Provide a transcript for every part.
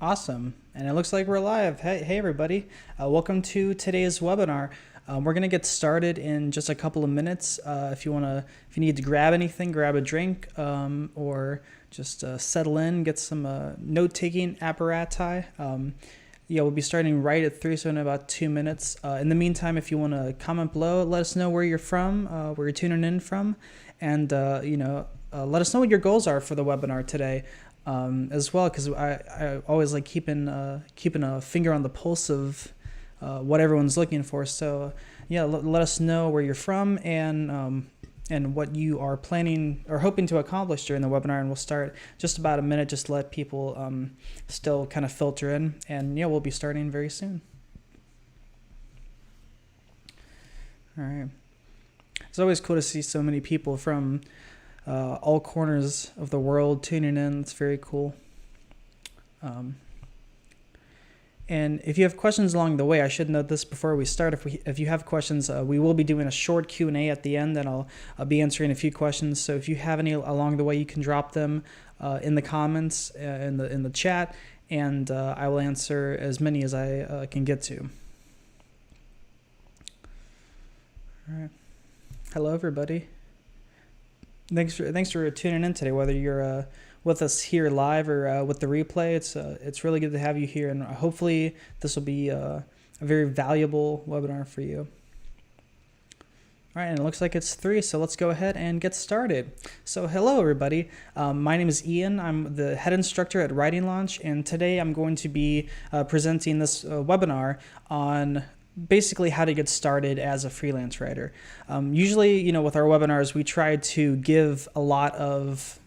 Awesome. And it looks like we're live. Hey everybody. Welcome to today's webinar. We're going to get started in just a couple of minutes. If you need to grab anything, grab a drink, or just settle in, get some note-taking apparatus. We'll be starting right at 3, so in about 2 minutes. In the meantime, if you want to comment below, let us know where you're from, where you're tuning in from, and let us know what your goals are for the webinar today. As well, because I always like keeping a finger on the pulse of what everyone's looking for. So let us know where you're from and what you are planning or hoping to accomplish during the webinar, and we'll start just about a minute, just to let people still kind of filter in, and we'll be starting very soon. All right. It's always cool to see so many people from all corners of the world tuning in. It's very cool. And if you have questions along the way, I should note this before we start. If you have questions, we will be doing a short Q&A at the end, and I'll be answering a few questions. So if you have any along the way, you can drop them in the comments in the chat, and I will answer as many as I can get to. All right. Hello, everybody. Thanks for tuning in today, whether you're with us here live or with the replay. It's really good to have you here, and hopefully this will be a very valuable webinar for you. All right, and it looks like it's 3, so let's go ahead and get started. So hello, everybody. My name is Ian. I'm the head instructor at Writing Launch, and today I'm going to be presenting this webinar on basically how to get started as a freelance writer. Usually, with our webinars, we try to give a lot of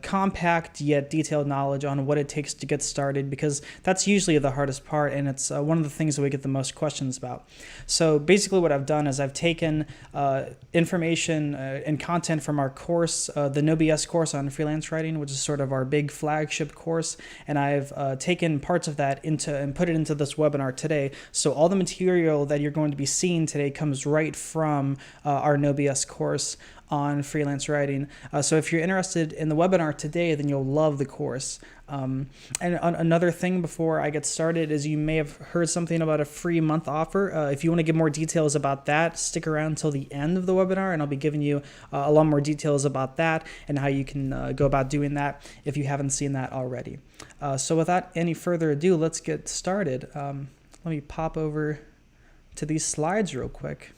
compact yet detailed knowledge on what it takes to get started, because that's usually the hardest part, and it's one of the things that we get the most questions about. So basically what I've done is I've taken information and content from our course, the No BS course on freelance writing, which is sort of our big flagship course, and I've taken parts of that and put it into this webinar today. So all the material that you're going to be seeing today comes right from our No BS course on freelance writing. So if you're interested in the webinar today, then you'll love the course. And another thing before I get started is you may have heard something about a free month offer. If you want to get more details about that, stick around until the end of the webinar, and I'll be giving you a lot more details about that and how you can go about doing that if you haven't seen that already. So without any further ado, let's get started. Let me pop over to these slides real quick.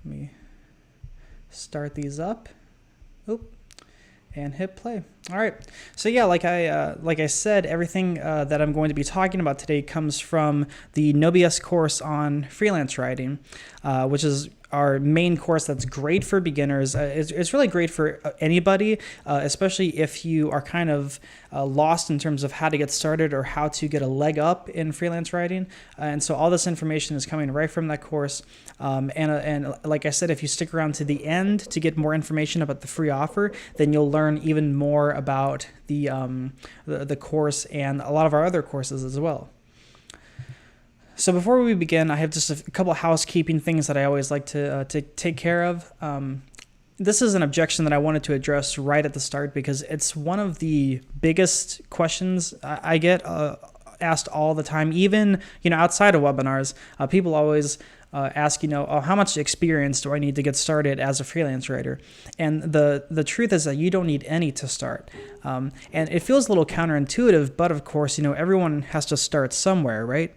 Let me start these up. And hit play. All right. So like I said, everything that I'm going to be talking about today comes from the No BS course on freelance writing, which is our main course that's great for beginners. It's really great for anybody, especially if you are kind of lost in terms of how to get started or how to get a leg up in freelance writing. And so all this information is coming right from that course. And like I said, if you stick around to the end to get more information about the free offer, then you'll learn even more about the course and a lot of our other courses as well. So before we begin, I have just a couple of housekeeping things that I always like to take care of. This is an objection that I wanted to address right at the start, because it's one of the biggest questions I get asked all the time, even outside of webinars. People always ask, oh, how much experience do I need to get started as a freelance writer? And the truth is that you don't need any to start. And it feels a little counterintuitive, but of course, everyone has to start somewhere, right?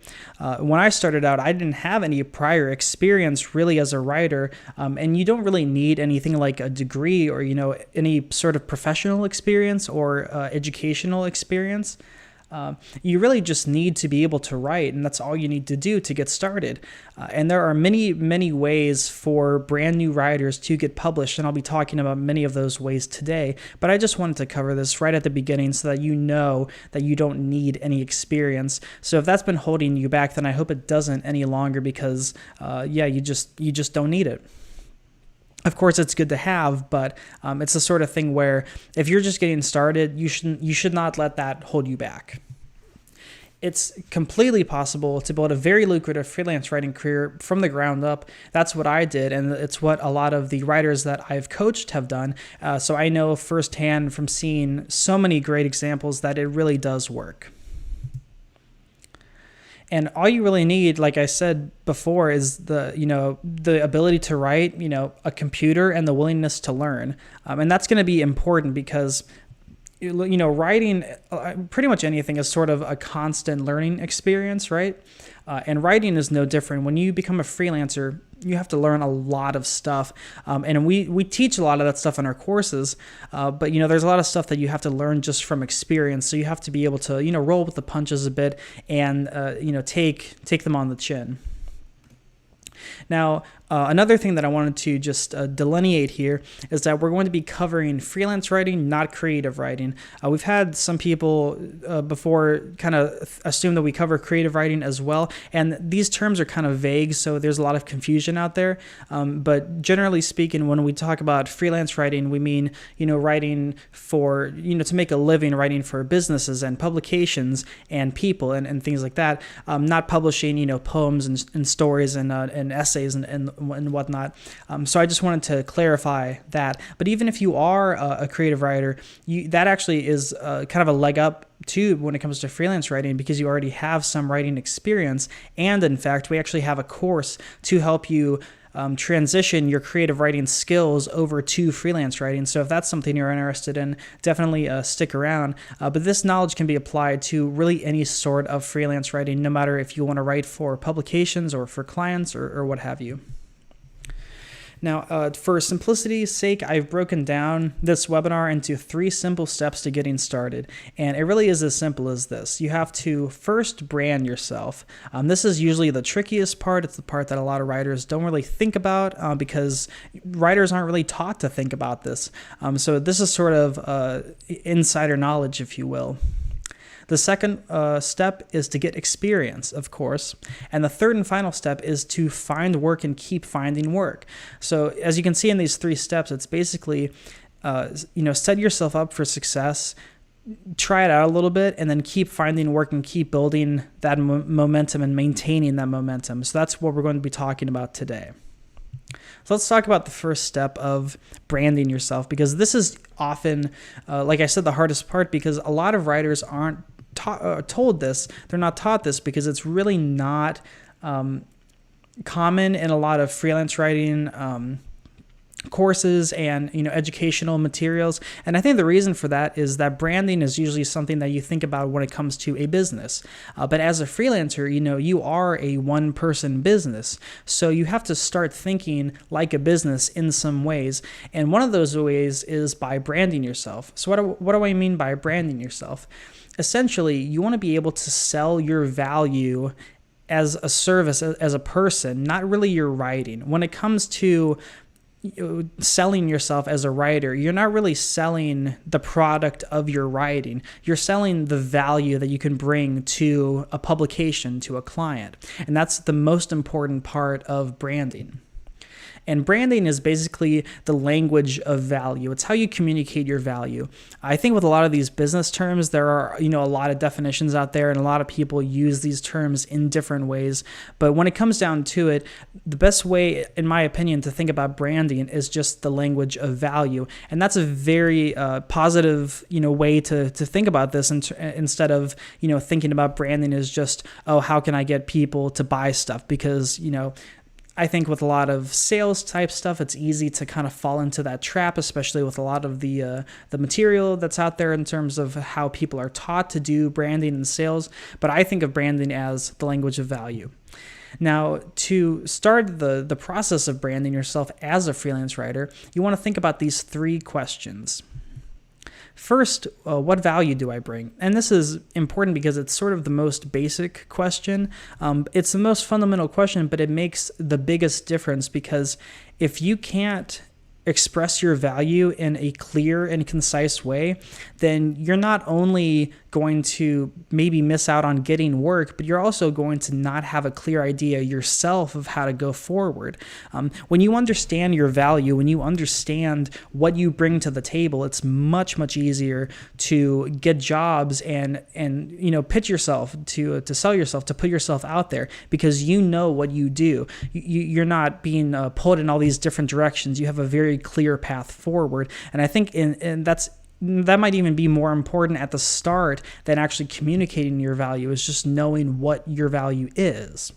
When I started out, I didn't have any prior experience really as a writer, and you don't really need anything like a degree or, any sort of professional experience or educational experience. You really just need to be able to write, and that's all you need to do to get started. And there are many, many ways for brand new writers to get published, and I'll be talking about many of those ways today. But I just wanted to cover this right at the beginning so that you know that you don't need any experience. So if that's been holding you back, then I hope it doesn't any longer, because you just don't need it. Of course, it's good to have, but it's the sort of thing where if you're just getting started, you should not let that hold you back. it's completely possible to build a very lucrative freelance writing career from the ground up. That's what I did, and it's what a lot of the writers that I've coached have done. So I know firsthand from seeing so many great examples that it really does work. And all you really need, like I said before, is the ability to write, a computer, and the willingness to learn. And that's going to be important because writing, pretty much anything is sort of a constant learning experience, right? And writing is no different. When you become a freelancer, you have to learn a lot of stuff. And we teach a lot of that stuff in our courses. But, there's a lot of stuff that you have to learn just from experience. So you have to be able to, roll with the punches a bit and, take them on the chin. Now, another thing that I wanted to just delineate here is that we're going to be covering freelance writing, not creative writing. We've had some people before kind of assume that we cover creative writing as well, and these terms are kind of vague, so there's a lot of confusion out there. But generally speaking, when we talk about freelance writing, we mean, writing for, to make a living, writing for businesses and publications and people and things like that, not publishing, poems and stories and essays and whatnot. So I just wanted to clarify that. But even if you are a creative writer, that actually is kind of a leg up too when it comes to freelance writing, because you already have some writing experience. And in fact, we actually have a course to help you transition your creative writing skills over to freelance writing. So if that's something you're interested in, definitely stick around. But this knowledge can be applied to really any sort of freelance writing, no matter if you want to write for publications or for clients or what have you. Now, for simplicity's sake, I've broken down this webinar into 3 simple steps to getting started. And it really is as simple as this. You have to first brand yourself. This is usually the trickiest part. It's the part that a lot of writers don't really think about because writers aren't really taught to think about this. So this is sort of insider knowledge, if you will. The second step is to get experience, of course. And the third and final step is to find work and keep finding work. So as you can see in these 3 steps, it's basically, set yourself up for success, try it out a little bit, and then keep finding work and keep building that momentum and maintaining that momentum. So that's what we're going to be talking about today. So let's talk about the first step of branding yourself, because this is often, like I said, the hardest part, because a lot of writers aren't told this. They're not taught this because it's really not common in a lot of freelance writing courses and educational materials. And I think the reason for that is that branding is usually something that you think about when it comes to a business. But as a freelancer, you are a one-person business. So you have to start thinking like a business in some ways. And one of those ways is by branding yourself. So what do I mean by branding yourself? Essentially, you want to be able to sell your value as a service, as a person, not really your writing. When it comes to selling yourself as a writer, you're not really selling the product of your writing. You're selling the value that you can bring to a publication, to a client. And that's the most important part of branding. And branding is basically the language of value. It's how you communicate your value. I think with a lot of these business terms, there are, a lot of definitions out there, and a lot of people use these terms in different ways. But when it comes down to it, the best way, in my opinion, to think about branding is just the language of value. And that's a very positive, way to think about this, instead of, thinking about branding as just, oh, how can I get people to buy stuff? Because, I think with a lot of sales type stuff, it's easy to kind of fall into that trap, especially with a lot of the material that's out there in terms of how people are taught to do branding and sales. But I think of branding as the language of value. Now, to start the process of branding yourself as a freelance writer, you want to think about these 3 questions. First, what value do I bring? And this is important because it's sort of the most basic question. It's the most fundamental question, but it makes the biggest difference, because if you can't express your value in a clear and concise way, then you're not only going to maybe miss out on getting work, but you're also going to not have a clear idea yourself of how to go forward. When you understand your value, when you understand what you bring to the table, it's much, much easier to get jobs and pitch yourself, to sell yourself, to put yourself out there, because you know what you do. You're not being pulled in all these different directions. You have a very clear path forward, and I think that might even be more important at the start than actually communicating your value, is just knowing what your value is.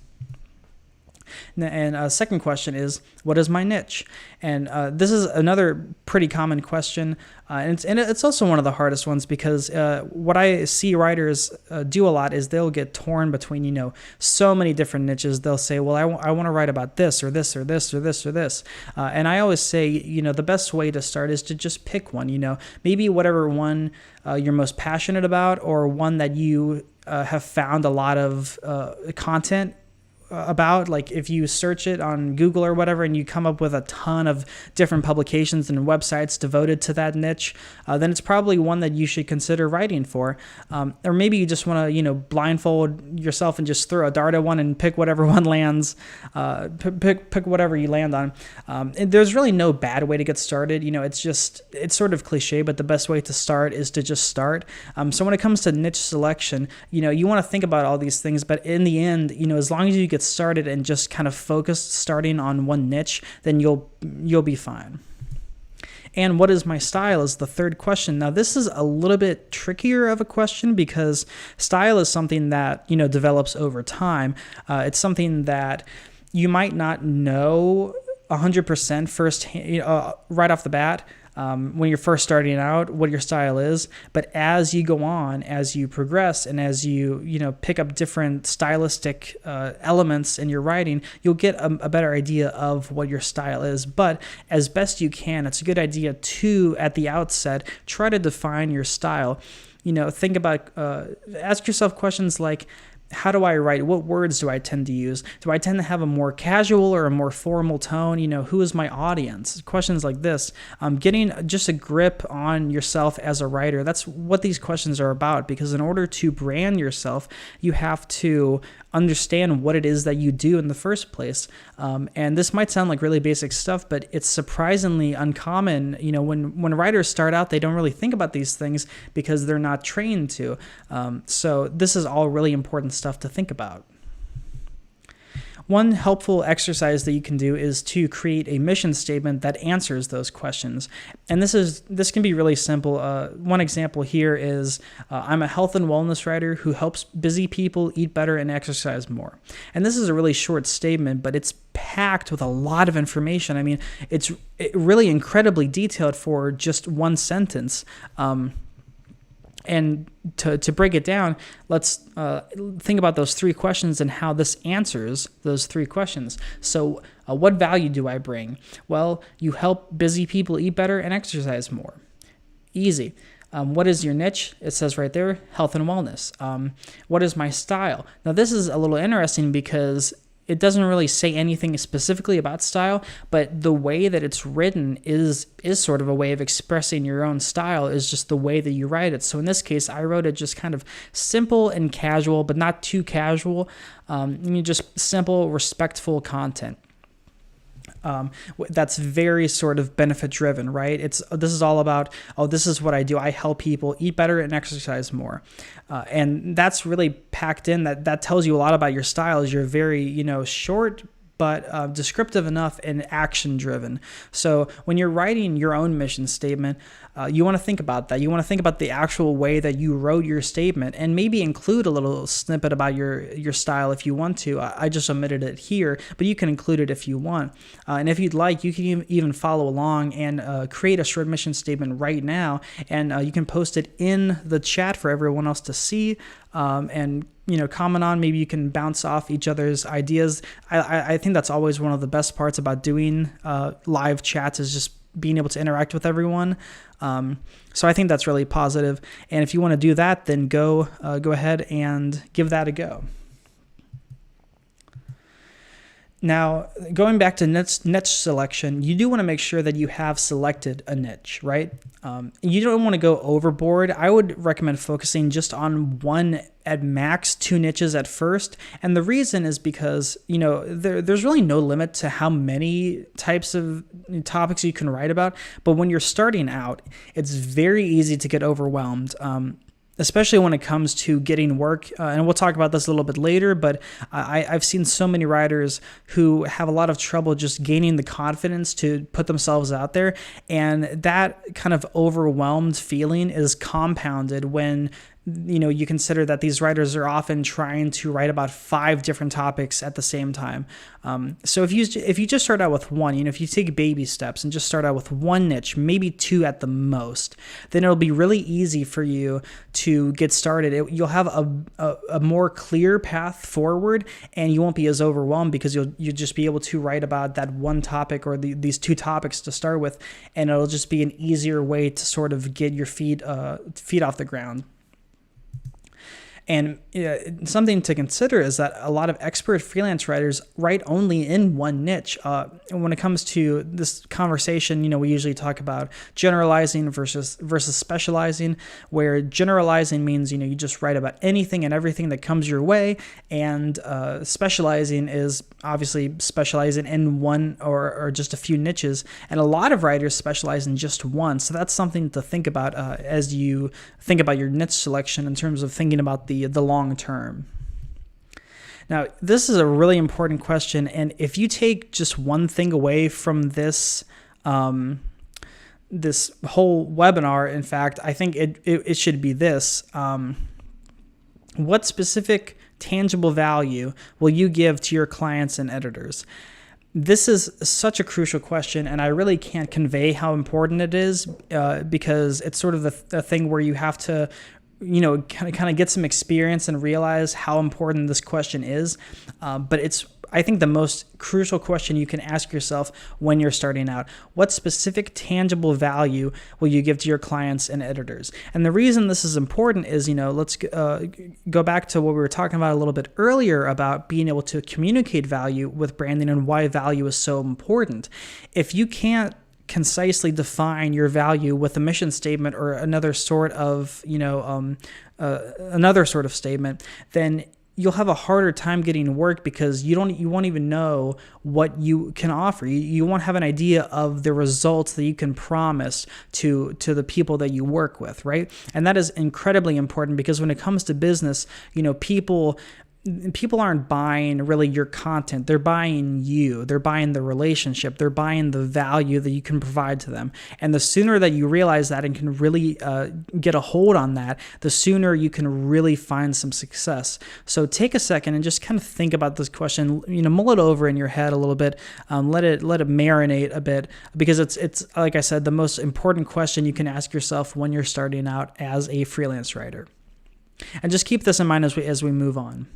And a second question is, what is my niche? And this is another pretty common question. And it's also one of the hardest ones, because what I see writers do a lot is they'll get torn between, so many different niches. They'll say, well, I want to write about this or this or this or this or this. And I always say, the best way to start is to just pick one, maybe whatever one you're most passionate about, or one that you have found a lot of content about. Like if you search it on Google or whatever and you come up with a ton of different publications and websites devoted to that niche, then it's probably one that you should consider writing for. Or maybe you just want to, blindfold yourself and just throw a dart at one and pick whatever one lands, pick whatever you land on. And there's really no bad way to get started. It's sort of cliche, but the best way to start is to just start. So when it comes to niche selection, you want to think about all these things, but in the end, as long as you get started and just kind of focused starting on one niche, then you'll be fine. And what is my style is the third question. Now, this is a little bit trickier of a question, because style is something that, develops over time. It's something that you might not know 100% first, right off the bat. When you're first starting out, what your style is, but as you go on, as you progress, and as you pick up different stylistic elements in your writing, you'll get a better idea of what your style is. But as best you can, it's a good idea to, at the outset, try to define your style. Think about, ask yourself questions like, how do I write? What words do I tend to use? Do I tend to have a more casual or a more formal tone? Who is my audience? Questions like this. Getting just a grip on yourself as a writer. That's what these questions are about, because in order to brand yourself, you have to understand what it is that you do in the first place. And this might sound like really basic stuff, but it's surprisingly uncommon. When writers start out, they don't really think about these things because they're not trained to. So this is all really important stuff to think about. One helpful exercise that you can do is to create a mission statement that answers those questions. And this can be really simple. One example here is, I'm a health and wellness writer who helps busy people eat better and exercise more. And this is a really short statement, but it's packed with a lot of information. I mean, it's really incredibly detailed for just one sentence. And to break it down, let's think about those three questions and how this answers those three questions. So what value do I bring? Well, you help busy people eat better and exercise more. Easy. What is your niche? It says right there, health and wellness. What is my style? Now, this is a little interesting because it doesn't really say anything specifically about style, but the way that it's written is sort of a way of expressing your own style, is just the way that you write it. So in this case, I wrote it just kind of simple and casual, but not too casual. Just simple, respectful content. That's very sort of benefit driven, right? This is all about, this is what I do. I help people eat better and exercise more. And that's really packed in. That tells you a lot about your style. Is you're very, short, but descriptive enough and action driven. So when you're writing your own mission statement, you want to think about that. You want to think about the actual way that you wrote your statement, and maybe include a little snippet about your style if you want to. I just omitted it here, but you can include it if you want. And if you'd like, you can even follow along and create a short mission statement right now, and you can post it in the chat for everyone else to see, and comment on. Maybe you can bounce off each other's ideas. I think that's always one of the best parts about doing live chats, is just being able to interact with everyone. So I think that's really positive. And if you want to do that, then go ahead and give that a go. Now, going back to niche selection, you do want to make sure that you have selected a niche, right? You don't want to go overboard. I would recommend focusing just on one, at max 2 niches at first. And the reason is because, there's really no limit to how many types of topics you can write about. But when you're starting out, it's very easy to get overwhelmed. Especially when it comes to getting work. And we'll talk about this a little bit later, but I've seen so many writers who have a lot of trouble just gaining the confidence to put themselves out there. And that kind of overwhelmed feeling is compounded when you consider that these writers are often trying to write about 5 different topics at the same time. So if you just start out with one, if you take baby steps and just start out with one niche, maybe 2 at the most, then it'll be really easy for you to get started. You'll have a more clear path forward, and you won't be as overwhelmed because you'll just be able to write about that one topic or these 2 topics to start with, and it'll just be an easier way to sort of get your feet off the ground. And something to consider is that a lot of expert freelance writers write only in one niche. And when it comes to this conversation, we usually talk about generalizing versus specializing, where generalizing means, you just write about anything and everything that comes your way. And specializing is obviously specializing in one or just a few niches. And a lot of writers specialize in just one. So that's something to think about as you think about your niche selection in terms of thinking about the long term. Now, this is a really important question, and if you take just one thing away from this this whole webinar, in fact, I think it should be this: what specific tangible value will you give to your clients and editors? This is such a crucial question, and I really can't convey how important it is because it's sort of the thing where you have to kind of get some experience and realize how important this question is. But it's, I think, the most crucial question you can ask yourself when you're starting out. What specific tangible value will you give to your clients and editors? And the reason this is important is, let's go back to what we were talking about a little bit earlier about being able to communicate value with branding and why value is so important. If you can't concisely define your value with a mission statement or another sort of statement, then you'll have a harder time getting work because you won't even know what you can offer. You won't have an idea of the results that you can promise to the people that you work with, right? And that is incredibly important because when it comes to business, people aren't buying really your content. They're buying you. They're buying the relationship. They're buying the value that you can provide to them. And the sooner that you realize that and can really get a hold on that, the sooner you can really find some success. So take a second and just kind of think about this question. Mull it over in your head a little bit. Let it marinate a bit because it's like I said, the most important question you can ask yourself when you're starting out as a freelance writer. And just keep this in mind as we move on.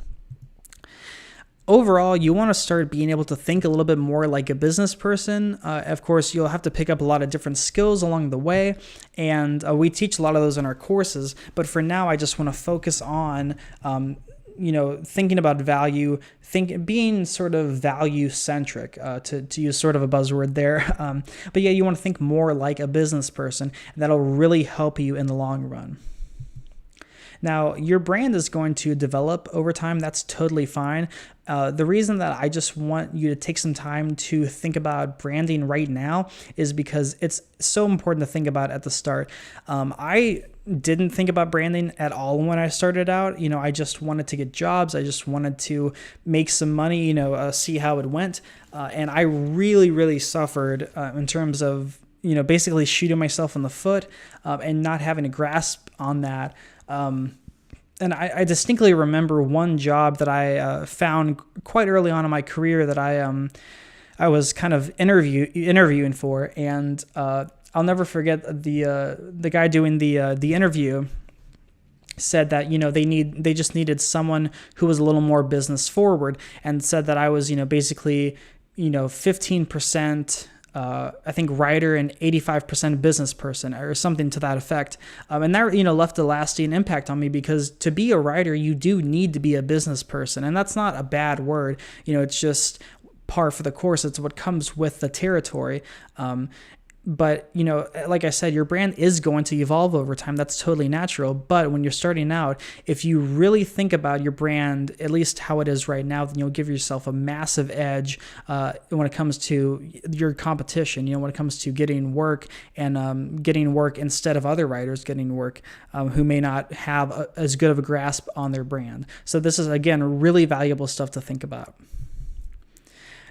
Overall, you want to start being able to think a little bit more like a business person. Of course, you'll have to pick up a lot of different skills along the way, and we teach a lot of those in our courses. But for now, I just want to focus on, thinking about value, being sort of value-centric, to use sort of a buzzword there. But yeah, you want to think more like a business person, and that'll really help you in the long run. Now, your brand is going to develop over time. That's totally fine. The reason that I just want you to take some time to think about branding right now is because it's so important to think about at the start. I didn't think about branding at all when I started out. I just wanted to get jobs. I just wanted to make some money, see how it went. And I really, really suffered in terms of, basically shooting myself in the foot and not having a grasp on that. And I distinctly remember one job that I found quite early on in my career that I was kind of interviewing for, and I'll never forget the guy doing the interview said that they just needed someone who was a little more business forward, and said that I was basically 15%. I think writer and 85% business person or something to that effect. And that, left a lasting impact on me because to be a writer, you do need to be a business person. And that's not a bad word. It's just par for the course. It's what comes with the territory. But, like I said, your brand is going to evolve over time. That's totally natural. But when you're starting out, if you really think about your brand, at least how it is right now, then you'll give yourself a massive edge when it comes to your competition, when it comes to getting work and getting work instead of other writers getting work who may not have as good of a grasp on their brand. So this is, again, really valuable stuff to think about.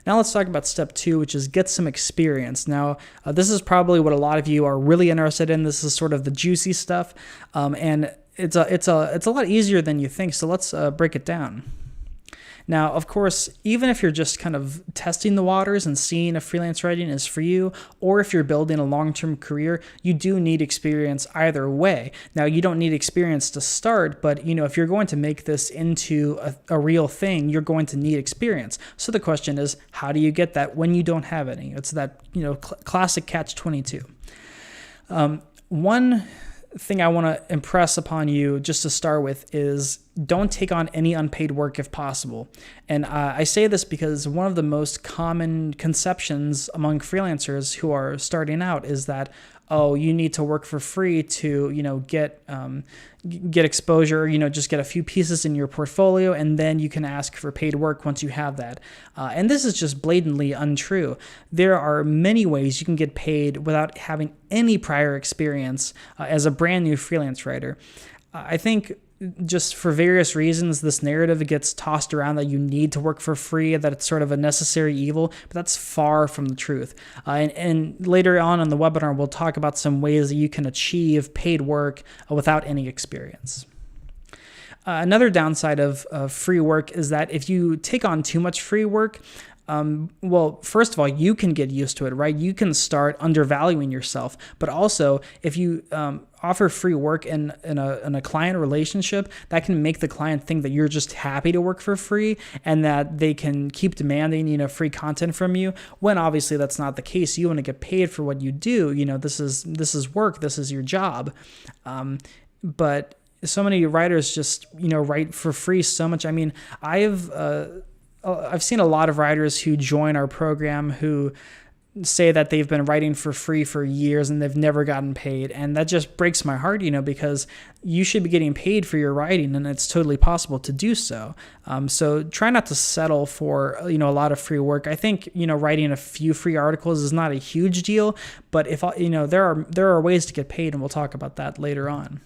Now let's talk about step 2, which is get some experience. Now, this is probably what a lot of you are really interested in. This is sort of the juicy stuff, and it's a lot easier than you think. So let's break it down. Now, of course, even if you're just kind of testing the waters and seeing if freelance writing is for you, or if you're building a long-term career, you do need experience either way. Now, you don't need experience to start, but if you're going to make this into a real thing, you're going to need experience. So the question is, how do you get that when you don't have any? It's that classic catch-22. One thing I want to impress upon you just to start with is don't take on any unpaid work if possible. And I say this because one of the most common conceptions among freelancers who are starting out is that, you need to work for free to, get exposure, just get a few pieces in your portfolio, and then you can ask for paid work once you have that. And this is just blatantly untrue. There are many ways you can get paid without having any prior experience as a brand new freelance writer. I think just for various reasons, this narrative gets tossed around that you need to work for free, that it's sort of a necessary evil, but that's far from the truth. And later on in the webinar, we'll talk about some ways that you can achieve paid work without any experience. Another downside of free work is that if you take on too much free work, first of all, you can get used to it, right? You can start undervaluing yourself. But also, if you offer free work in a client relationship, that can make the client think that you're just happy to work for free and that they can keep demanding, free content from you, when obviously that's not the case. You want to get paid for what you do. This is work. This is your job. But so many writers just, write for free so much. I mean, I've seen a lot of writers who join our program who say that they've been writing for free for years and they've never gotten paid. And that just breaks my heart, because you should be getting paid for your writing and it's totally possible to do so. So try not to settle for, a lot of free work. I think, writing a few free articles is not a huge deal, but if, there are ways to get paid, and we'll talk about that later on.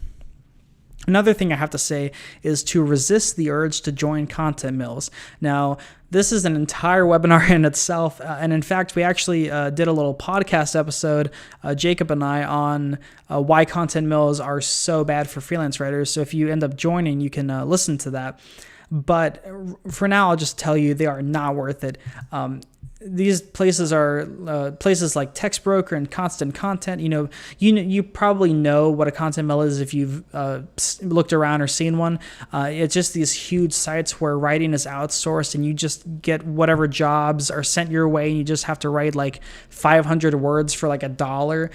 Another thing I have to say is to resist the urge to join content mills. Now, this is an entire webinar in itself, and in fact, we actually did a little podcast episode, Jacob and I, on why content mills are so bad for freelance writers. So if you end up joining, you can listen to that. But for now, I'll just tell you they are not worth it. These places are places like Text Broker and Constant Content. You probably know what a content mill is if you've looked around or seen one. It's just these huge sites where writing is outsourced and you just get whatever jobs are sent your way and you just have to write like 500 words for like $1.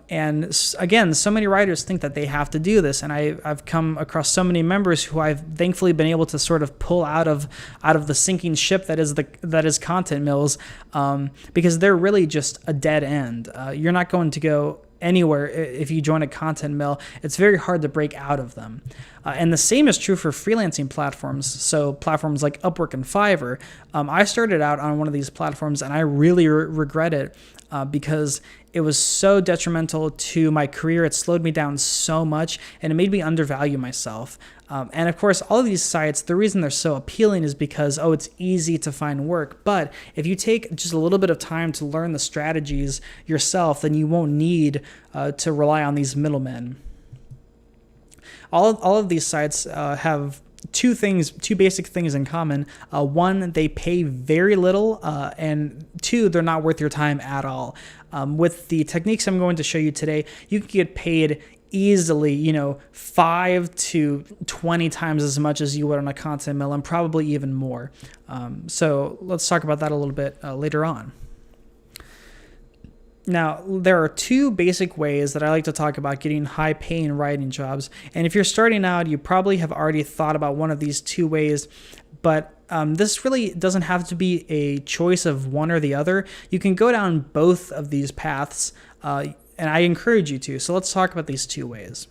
And again, so many writers think that they have to do this. And I've come across so many members who I've thankfully been able to sort of pull out of the sinking ship that is content mills. Because they're really just a dead end. You're not going to go anywhere if you join a content mill. It's very hard to break out of them. And the same is true for freelancing platforms. So platforms like Upwork and Fiverr. I started out on one of these platforms and I really regret it because it was so detrimental to my career. It slowed me down so much and it made me undervalue myself. And of course, all of these sites, the reason they're so appealing is because, it's easy to find work. But if you take just a little bit of time to learn the strategies yourself, then you won't need to rely on these middlemen. All of these sites have two basic things in common. One, they pay very little, and two, they're not worth your time at all. With the techniques I'm going to show you today, you can get paid easily, 5 to 20 times as much as you would on a content mill, and probably even more. So let's talk about that a little bit later on. Now, there are two basic ways that I like to talk about getting high-paying writing jobs. And if you're starting out, you probably have already thought about one of these two ways, but this really doesn't have to be a choice of one or the other. You can go down both of these paths, and I encourage you to. So let's talk about these two ways.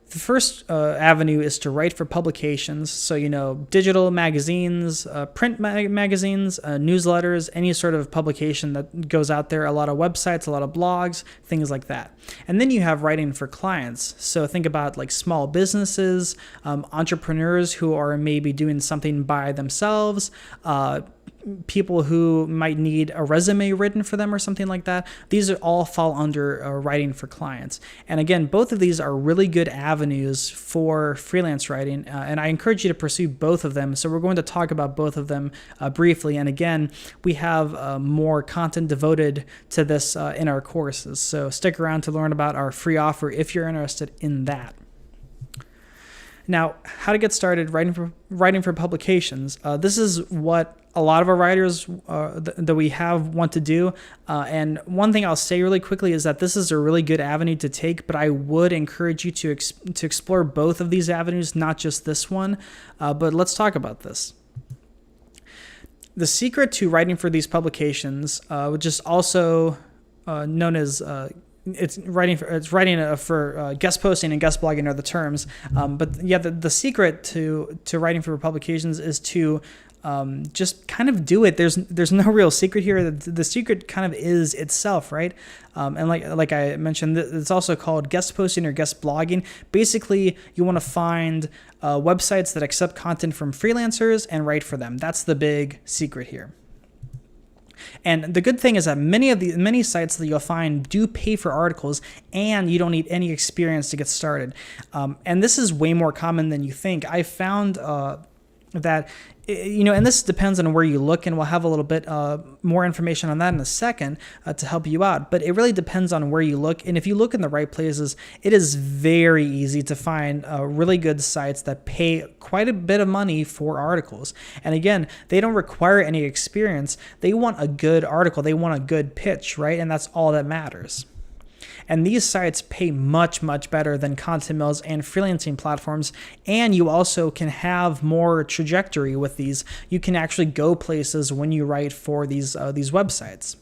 The first avenue is to write for publications. So, digital magazines, print magazines, newsletters, any sort of publication that goes out there, a lot of websites, a lot of blogs, things like that. And then you have writing for clients. So think about like small businesses, entrepreneurs who are maybe doing something by themselves, people who might need a resume written for them or something like that. These are all fall under writing for clients. And again, both of these are really good avenues for freelance writing, and I encourage you to pursue both of them. So we're going to talk about both of them briefly. And again, we have more content devoted to this in our courses. So stick around to learn about our free offer if you're interested in that. Now, how to get started writing for publications. This is what a lot of our writers that we have want to do. And one thing I'll say really quickly is that this is a really good avenue to take, but I would encourage you to explore both of these avenues, not just this one. But let's talk about this. The secret to writing for these publications, which is also known as it's writing for guest posting and guest blogging are the terms. But yeah, the secret to writing for publications is to just kind of do it. There's no real secret here. The secret kind of is itself, right? And like I mentioned, it's also called guest posting or guest blogging. Basically, you want to find websites that accept content from freelancers and write for them. That's the big secret here. And the good thing is that many sites that you'll find do pay for articles, and you don't need any experience to get started. And this is way more common than you think. I found that, and this depends on where you look, and we'll have a little bit more information on that in a second to help you out. But it really depends on where you look. And if you look in the right places, it is very easy to find really good sites that pay quite a bit of money for articles. And again, they don't require any experience. They want a good article. They want a good pitch, right? And that's all that matters. And these sites pay much, much better than content mills and freelancing platforms. And you also can have more trajectory with these. You can actually go places when you write for these websites.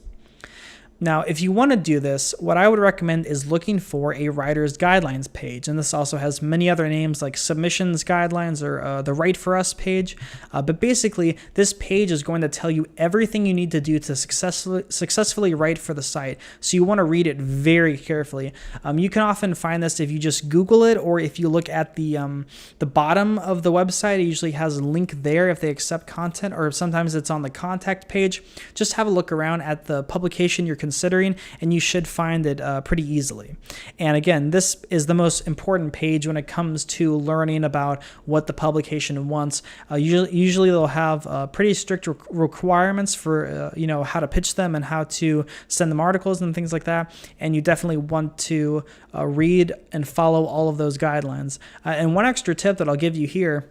Now, if you want to do this, what I would recommend is looking for a writer's guidelines page. And this also has many other names like submissions guidelines or the Write For Us page. But basically, this page is going to tell you everything you need to do to successfully write for the site. So you want to read it very carefully. You can often find this if you just Google it, or if you look at the bottom of the website. It usually has a link there if they accept content, or sometimes it's on the contact page. Just have a look around at the publication you're considering, and you should find it pretty easily. And again, this is the most important page when it comes to learning about what the publication wants. Usually they'll have pretty strict requirements for how to pitch them and how to send them articles and things like that. And you definitely want to read and follow all of those guidelines. And one extra tip that I'll give you here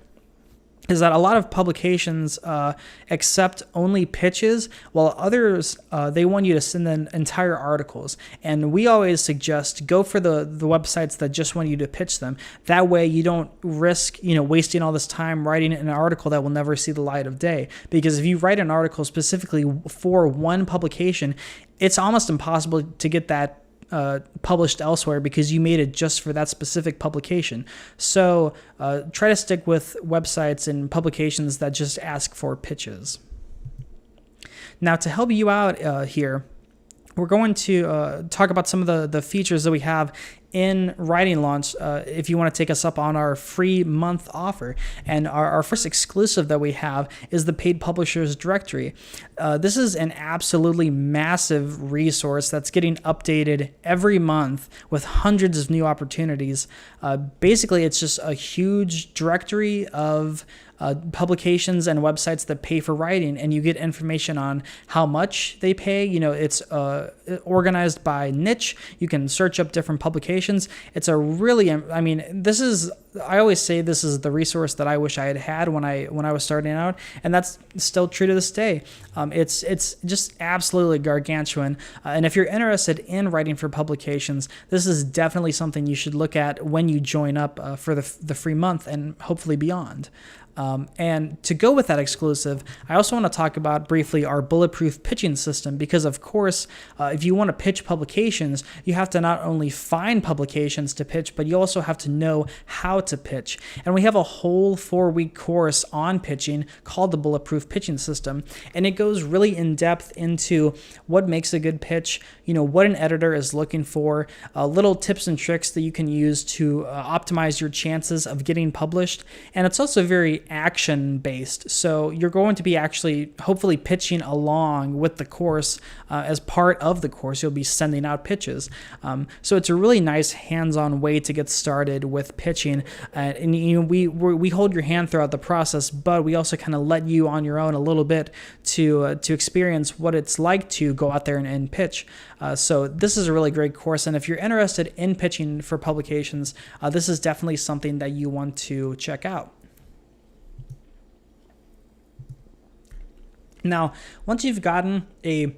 is that a lot of publications accept only pitches, while others, they want you to send in entire articles. And we always suggest go for the websites that just want you to pitch them. That way you don't risk, wasting all this time writing an article that will never see the light of day. Because if you write an article specifically for one publication, it's almost impossible to get that published elsewhere because you made it just for that specific publication. So try to stick with websites and publications that just ask for pitches. Now, to help you out here, we're going to talk about some of the features that we have in Writing Launch if you want to take us up on our free month offer. And our first exclusive that we have is the Paid Publishers Directory. This is an absolutely massive resource that's getting updated every month with hundreds of new opportunities. Basically, it's just a huge directory of publications and websites that pay for writing, and you get information on how much they pay. It's organized by niche. You can search up different publications. It's a really, this is I always say this is the resource that I wish I had when I was starting out, and that's still true to this day. It's just absolutely gargantuan. And if you're interested in writing for publications, this is definitely something you should look at when you join up for the free month and hopefully beyond. And to go with that exclusive, I also want to talk about briefly our bulletproof pitching system, because of course, if you want to pitch publications, you have to not only find publications to pitch, but you also have to know how to pitch. And we have a whole 4-week course on pitching called the Bulletproof Pitching System. And it goes really in depth into what makes a good pitch, what an editor is looking for, little tips and tricks that you can use to optimize your chances of getting published. And it's also very action based. So you're going to be actually hopefully pitching along with the course. As part of the course, you'll be sending out pitches. So it's a really nice hands-on way to get started with pitching. And we hold your hand throughout the process, but we also kind of let you on your own a little bit to experience what it's like to go out there and pitch. So this is a really great course. And if you're interested in pitching for publications, this is definitely something that you want to check out. Now, once you've gotten a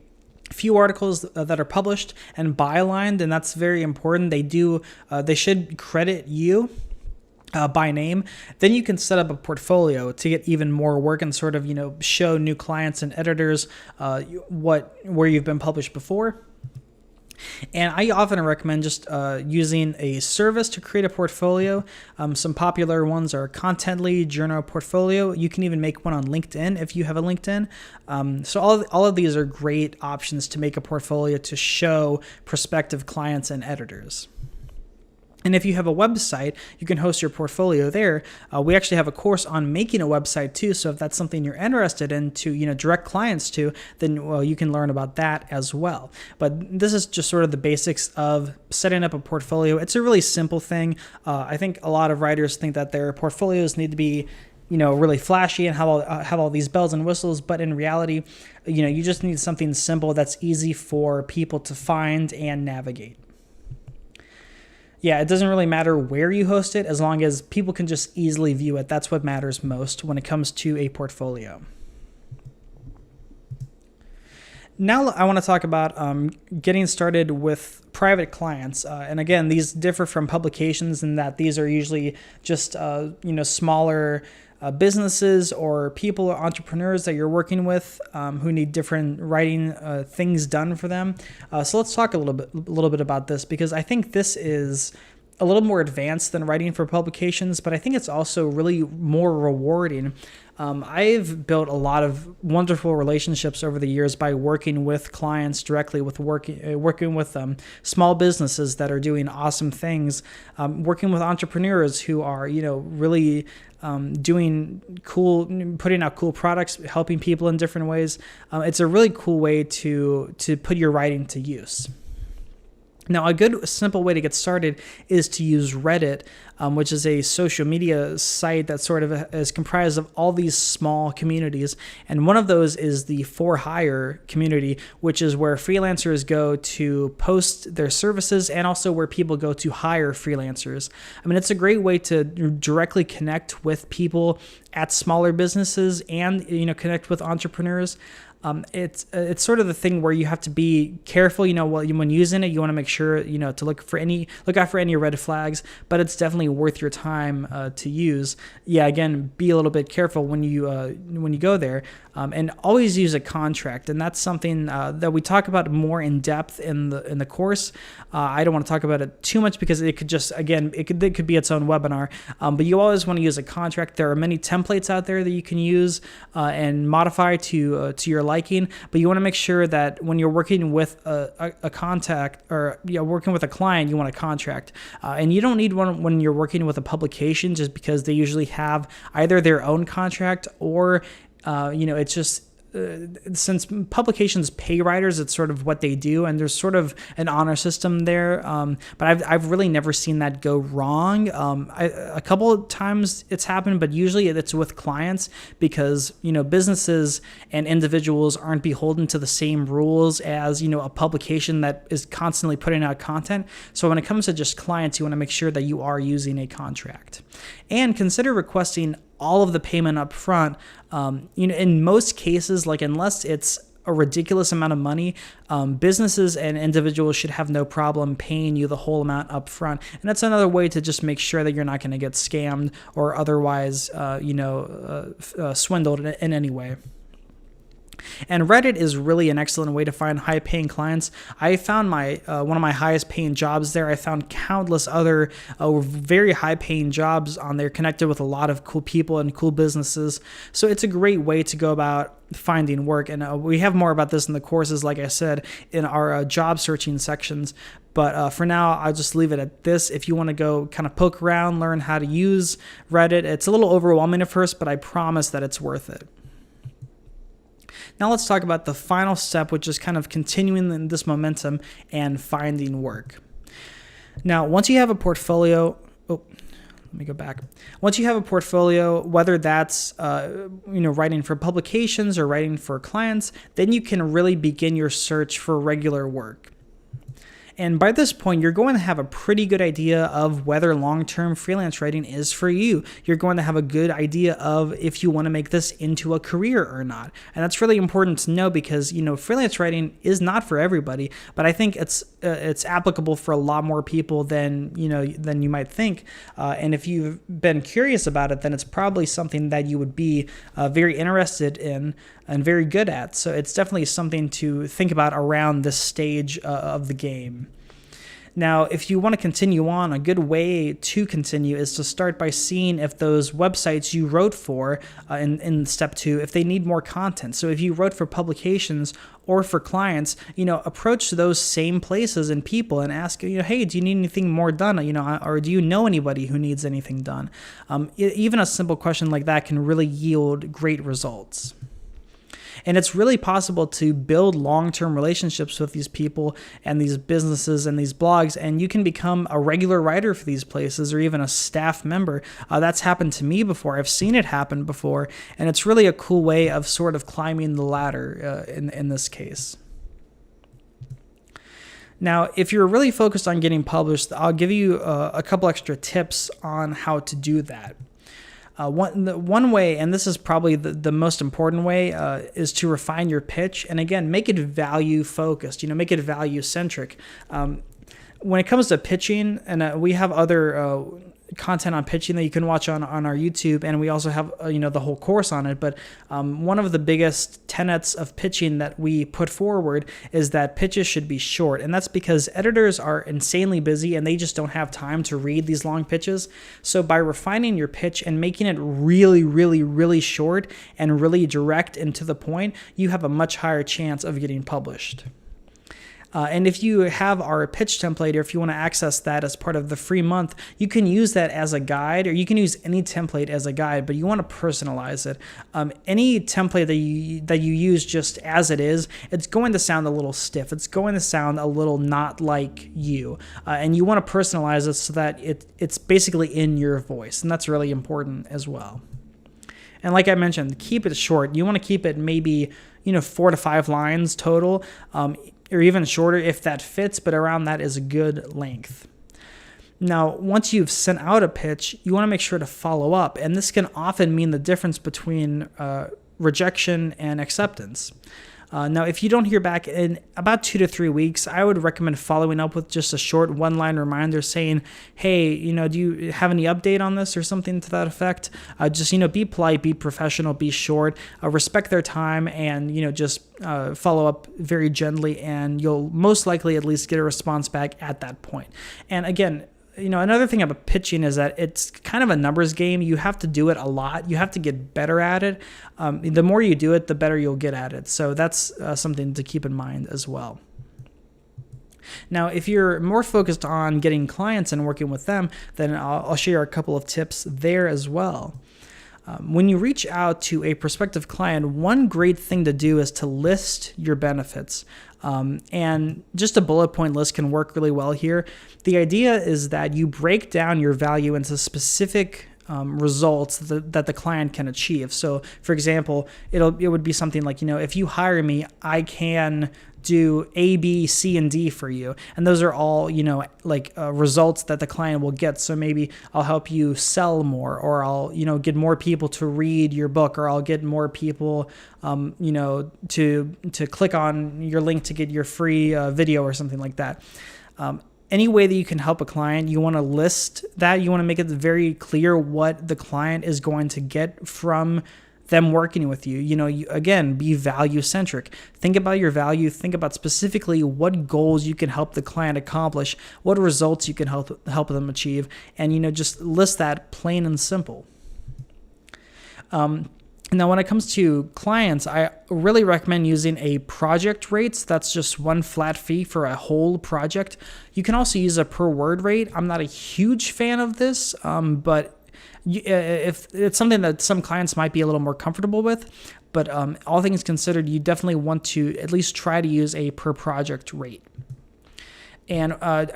few articles that are published and bylined, and that's very important, they should credit you by name, then you can set up a portfolio to get even more work and sort of, show new clients and editors where you've been published before. And I often recommend just using a service to create a portfolio. Some popular ones are Contently, Journo Portfolio. You can even make one on LinkedIn if you have a LinkedIn. So all of these are great options to make a portfolio to show prospective clients and editors. And if you have a website, you can host your portfolio there. We actually have a course on making a website too. So if that's something you're interested in to, direct clients to, then you can learn about that as well. But this is just sort of the basics of setting up a portfolio. It's a really simple thing. I think a lot of writers think that their portfolios need to be really flashy and have all these bells and whistles. But in reality, you just need something simple that's easy for people to find and navigate. Yeah, it doesn't really matter where you host it as long as people can just easily view it. That's what matters most when it comes to a portfolio. Now I want to talk about getting started with private clients. And again, these differ from publications in that these are usually just smaller businesses or people or entrepreneurs that you're working with who need different writing things done for them. So let's talk a little bit about this, because I think this is a little more advanced than writing for publications, but I think it's also really more rewarding. I've built a lot of wonderful relationships over the years by working with clients directly, with working with small businesses that are doing awesome things, working with entrepreneurs who are, really doing cool, putting out cool products, helping people in different ways. It's a really cool way to put your writing to use. Now, a good simple way to get started is to use Reddit, which is a social media site that sort of is comprised of all these small communities. And one of those is the For Hire community, which is where freelancers go to post their services and also where people go to hire freelancers. I mean, it's a great way to directly connect with people at smaller businesses and, connect with entrepreneurs. It's sort of the thing where you have to be careful, when using it, you want to make sure, to look out for any red flags, but it's definitely worth your time to use. Yeah, again, be a little bit careful when you go there, and always use a contract. And that's something that we talk about more in depth in the course. I don't want to talk about it too much because it could just, again, it could be its own webinar. But you always want to use a contract. There are many templates out there that you can use and modify to your liking, but you want to make sure that when you're working with a contact or working with a client, you want a contract. And you don't need one when you're working with a publication, just because they usually have either their own contract or it's just since publications pay writers, it's sort of what they do, and there's sort of an honor system there. But I've really never seen that go wrong. A couple of times it's happened, but usually it's with clients because, businesses and individuals aren't beholden to the same rules as, a publication that is constantly putting out content. So when it comes to just clients, you want to make sure that you are using a contract, and consider requesting all of the payment up front. In most cases, like unless it's a ridiculous amount of money, businesses and individuals should have no problem paying you the whole amount up front. And that's another way to just make sure that you're not going to get scammed or otherwise, swindled in any way. And Reddit is really an excellent way to find high-paying clients. I found one of my highest-paying jobs there. I found countless other very high-paying jobs on there, connected with a lot of cool people and cool businesses. So it's a great way to go about finding work. And we have more about this in the courses, like I said, in our job searching sections. But for now, I'll just leave it at this. If you want to go kind of poke around, learn how to use Reddit, it's a little overwhelming at first, but I promise that it's worth it. Now let's talk about the final step, which is kind of continuing this momentum and finding work. Now, once you have a portfolio, let me go back. Once you have a portfolio, whether that's writing for publications or writing for clients, then you can really begin your search for regular work. And by this point, you're going to have a pretty good idea of whether long-term freelance writing is for you. You're going to have a good idea of if you want to make this into a career or not. And that's really important to know because, freelance writing is not for everybody, but I think it's applicable for a lot more people than you might think. And if you've been curious about it, then it's probably something that you would be very interested in and very good at. So it's definitely something to think about around this stage of the game. Now, if you want to continue on, a good way to continue is to start by seeing if those websites you wrote for in step 2, if they need more content. So if you wrote for publications or for clients, approach those same places and people and ask, hey, do you need anything more done? Or do you know anybody who needs anything done? Even a simple question like that can really yield great results. And it's really possible to build long-term relationships with these people and these businesses and these blogs, and you can become a regular writer for these places or even a staff member. That's happened to me before. I've seen it happen before, and it's really a cool way of sort of climbing the ladder in this case. Now, if you're really focused on getting published, I'll give you a couple extra tips on how to do that. One way, and this is probably the most important way, is to refine your pitch. And again, make it value focused, make it value centric. When it comes to pitching, and we have other content on pitching that you can watch on our YouTube, and we also have the whole course on it. But one of the biggest tenets of pitching that we put forward is that pitches should be short, and that's because editors are insanely busy and they just don't have time to read these long pitches. So by refining your pitch and making it really, really, really short and really direct and to the point, you have a much higher chance of getting published. And if you have our pitch template, or if you want to access that as part of the free month, you can use that as a guide, or you can use any template as a guide, but you want to personalize it. Any template that you use just as it is, it's going to sound a little stiff. It's going to sound a little not like you. And you want to personalize it so that it's basically in your voice. And that's really important as well. And like I mentioned, keep it short. You want to keep it maybe 4 to 5 lines total. Or even shorter if that fits, but around that is a good length. Now, once you've sent out a pitch, you want to make sure to follow up, and this can often mean the difference between rejection and acceptance. Now, if you don't hear back in about 2 to 3 weeks, I would recommend following up with just a short one-line reminder saying, hey, do you have any update on this or something to that effect? Just, be polite, be professional, be short, respect their time, and, just follow up very gently, and you'll most likely at least get a response back at that point. And again, another thing about pitching is that it's kind of a numbers game. You have to do it a lot. You have to get better at it. The more you do it, the better you'll get at it. So that's something to keep in mind as well. Now, if you're more focused on getting clients and working with them, then I'll share a couple of tips there as well. When you reach out to a prospective client, one great thing to do is to list your benefits. And just a bullet point list can work really well here. The idea is that you break down your value into specific results that the client can achieve. So, for example, it would be something like, if you hire me, I can do A, B, C, and D for you. And those are all, results that the client will get. So maybe I'll help you sell more, or I'll, get more people to read your book, or I'll get more people, to click on your link to get your free video or something like that. Any way that you can help a client, you want to list that. You want to make it very clear what the client is going to get from them working with you. Again, be value centric. Think about your value. Think about specifically what goals you can help the client accomplish, what results you can help them achieve, and just list that plain and simple. Now, when it comes to clients, I really recommend using a project rate. So that's just one flat fee for a whole project. You can also use a per word rate. I'm not a huge fan of this, but if it's something that some clients might be a little more comfortable with. But all things considered, you definitely want to at least try to use a per project rate. And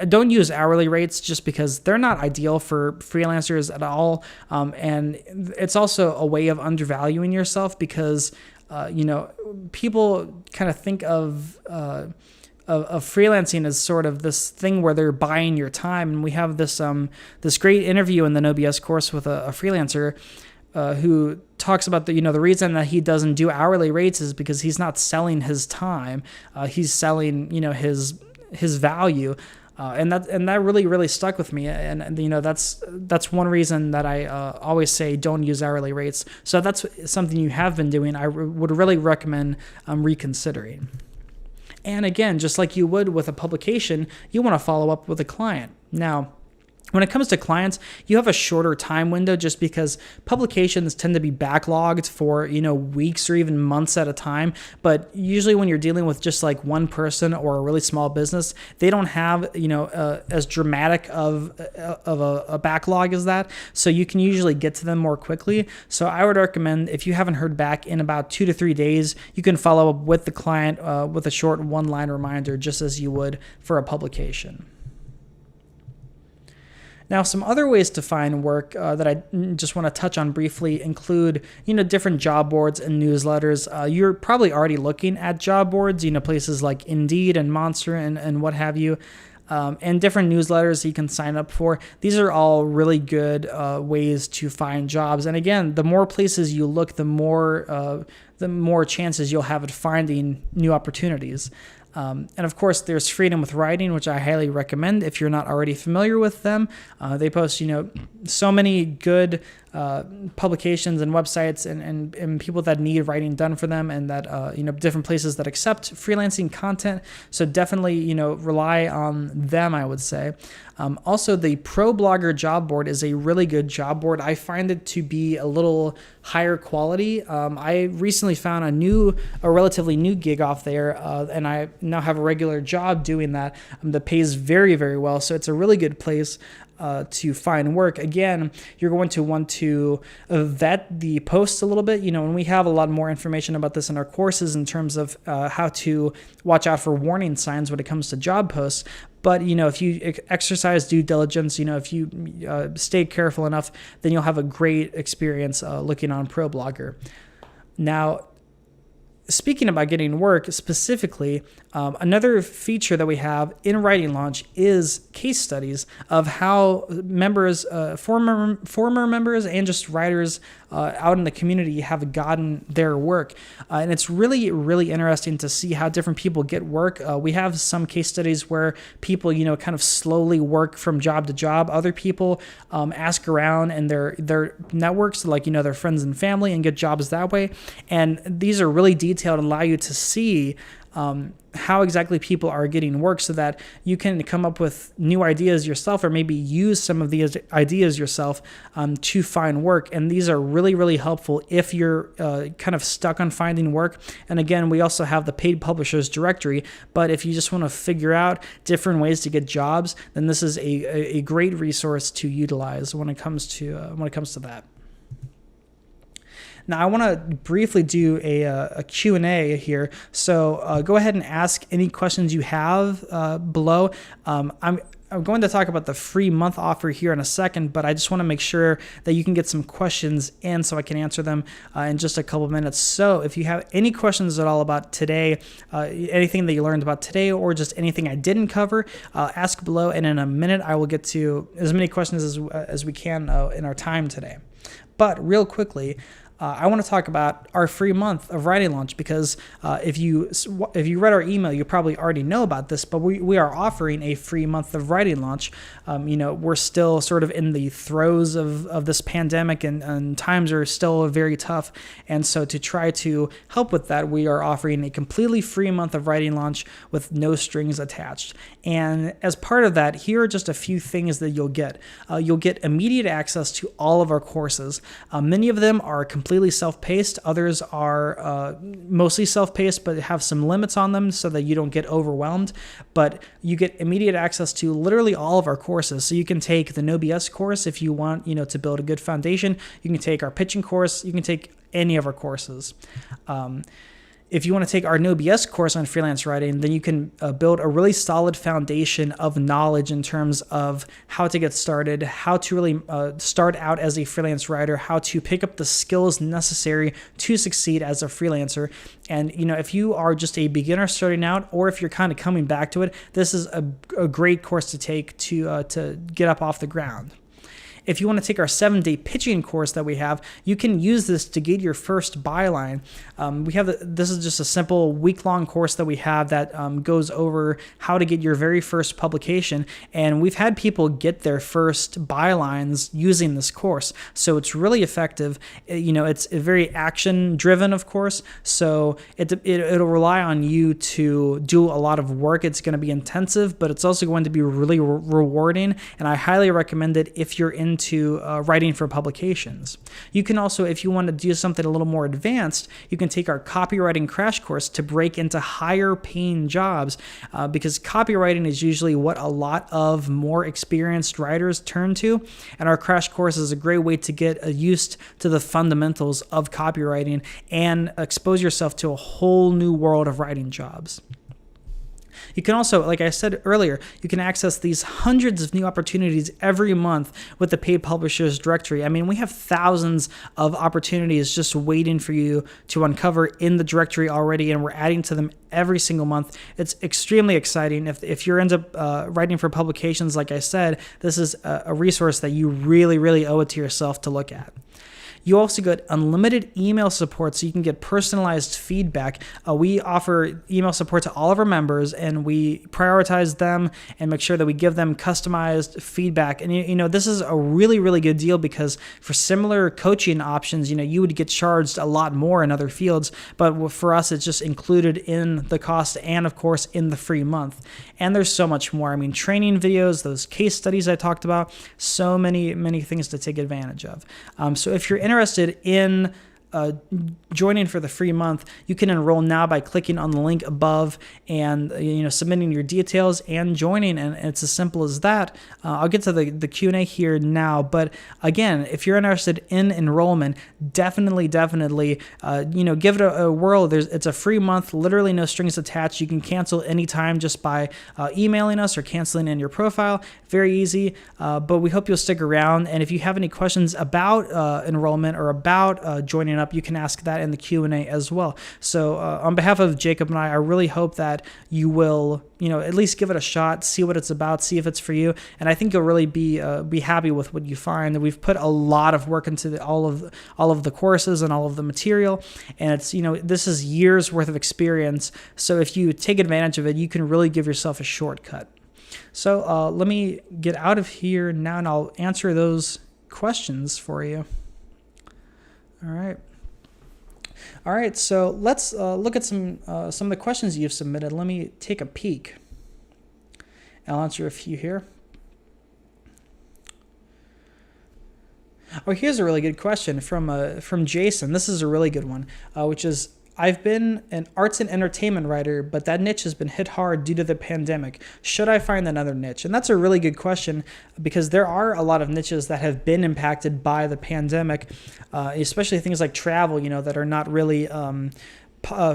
don't use hourly rates just because they're not ideal for freelancers at all. And it's also a way of undervaluing yourself because, people kind of think of freelancing as sort of this thing where they're buying your time. And we have this great interview in the No BS course with a freelancer who talks about the reason that he doesn't do hourly rates is because he's not selling his time. He's selling, his value, and that really stuck with me, and that's one reason that I always say don't use hourly rates. So that's something you have been doing. I would really recommend reconsidering. And again, just like you would with a publication, you want to follow up with a client. Now, when it comes to clients, you have a shorter time window just because publications tend to be backlogged for, weeks or even months at a time. But usually when you're dealing with just like one person or a really small business, they don't have, as dramatic of a backlog as that. So you can usually get to them more quickly. So I would recommend if you haven't heard back in about 2 to 3 days, you can follow up with the client with a short one-line reminder, just as you would for a publication. Now, some other ways to find work that I just want to touch on briefly include, different job boards and newsletters. You're probably already looking at job boards, places like Indeed and Monster and what have you, and different newsletters you can sign up for. These are all really good ways to find jobs. And again, the more places you look, the more chances you'll have at finding new opportunities. And of course, there's Freedom with Writing, which I highly recommend if you're not already familiar with them. They post, so many good publications and websites and people that need writing done for them, and that different places that accept freelancing content. So definitely rely on them, I would say. Also, the Pro Blogger job board is a really good job board. I find it to be a little higher quality. I recently found a relatively new gig off there, and I now have a regular job doing that that pays very, very well. So it's a really good place to find work. Again, you're going to want to vet the posts a little bit, and we have a lot more information about this in our courses in terms of how to watch out for warning signs when it comes to job posts. But, if you exercise due diligence, if you stay careful enough, then you'll have a great experience looking on ProBlogger. Now, speaking about getting work specifically, another feature that we have in Writing Launch is case studies of how members, former members and just writers out in the community have gotten their work. And it's really, really interesting to see how different people get work. We have some case studies where people, kind of slowly work from job to job. Other people ask around and their networks, like, their friends and family, and get jobs that way. And these are really detailed and allow you to see how exactly people are getting work so that you can come up with new ideas yourself, or maybe use some of these ideas yourself to find work. And these are really, really helpful if you're kind of stuck on finding work. And again, we also have the paid publishers directory, but if you just want to figure out different ways to get jobs, then this is a great resource to utilize when it comes to that. Now I want to briefly do a Q&A here, so go ahead and ask any questions you have below. I'm going to talk about the free month offer here in a second, but I just want to make sure that you can get some questions in so I can answer them in just a couple of minutes. So if you have any questions at all about today, anything that you learned about today, or just anything I didn't cover, ask below, and in a minute I will get to as many questions as we can in our time today. But real quickly, I want to talk about our free month of Writing Launch, because if you read our email, you probably already know about this, but we are offering a free month of Writing Launch. We're still sort of in the throes of this pandemic, and times are still very tough. And so to try to help with that, we are offering a completely free month of Writing Launch with no strings attached. And as part of that, here are just a few things that you'll get. You'll get immediate access to all of our courses. Many of them are completely self-paced. Others are mostly self-paced, but have some limits on them so that you don't get overwhelmed. But you get immediate access to literally all of our courses. So you can take the No BS course if you want, to build a good foundation. You can take our pitching course. You can take any of our courses. If you want to take our No BS course on freelance writing, then you can build a really solid foundation of knowledge in terms of how to get started, how to really start out as a freelance writer, how to pick up the skills necessary to succeed as a freelancer. And, if you are just a beginner starting out, or if you're kind of coming back to it, this is a great course to take to get up off the ground. If you want to take our 7-day pitching course that we have, you can use this to get your first byline. This is just a simple week-long course that we have that goes over how to get your very first publication. And we've had people get their first bylines using this course. So it's really effective. It's very action-driven, of course. So it'll rely on you to do a lot of work. It's going to be intensive, but it's also going to be really rewarding. And I highly recommend it if you're into writing for publications. You can also, if you want to do something a little more advanced, you can take our copywriting crash course to break into higher paying jobs, because copywriting is usually what a lot of more experienced writers turn to. And our crash course is a great way to get used to the fundamentals of copywriting and expose yourself to a whole new world of writing jobs. You can also, like I said earlier, you can access these hundreds of new opportunities every month with the Paid Publishers Directory. I mean, we have thousands of opportunities just waiting for you to uncover in the directory already, and we're adding to them every single month. It's extremely exciting. If you're into writing for publications, like I said, this is a resource that you really, really owe it to yourself to look at. You also get unlimited email support, so you can get personalized feedback. We offer email support to all of our members, and we prioritize them and make sure that we give them customized feedback. And this is a really, really good deal, because for similar coaching options, you would get charged a lot more in other fields, but for us, it's just included in the cost and, of course, in the free month. And there's so much more. I mean, training videos, those case studies I talked about, so many things to take advantage of. So if you're interested in joining for the free month, you can enroll now by clicking on the link above and submitting your details and joining, and it's as simple as that. I'll get to the Q&A here now, but again, if you're interested in enrollment, definitely give it a whirl. It's a free month, literally no strings attached. You can cancel anytime just by emailing us or canceling in your profile. Very easy, but we hope you'll stick around. And if you have any questions about enrollment or about joining up, you can ask that in the Q&A as well. So on behalf of Jacob and I really hope that you will, at least give it a shot, see what it's about, see if it's for you. And I think you'll really be happy with what you find. That we've put a lot of work into all of the courses and all of the material, and it's this is years worth of experience. So if you take advantage of it, you can really give yourself a shortcut. So let me get out of here now, and I'll answer those questions for you. All right, so let's look at some of the questions you've submitted. Let me take a peek. I'll answer a few here. Oh, here's a really good question from Jason. This is a really good one, which is, I've been an arts and entertainment writer, but that niche has been hit hard due to the pandemic. Should I find another niche? And that's a really good question, because there are a lot of niches that have been impacted by the pandemic, especially things like travel, that are not really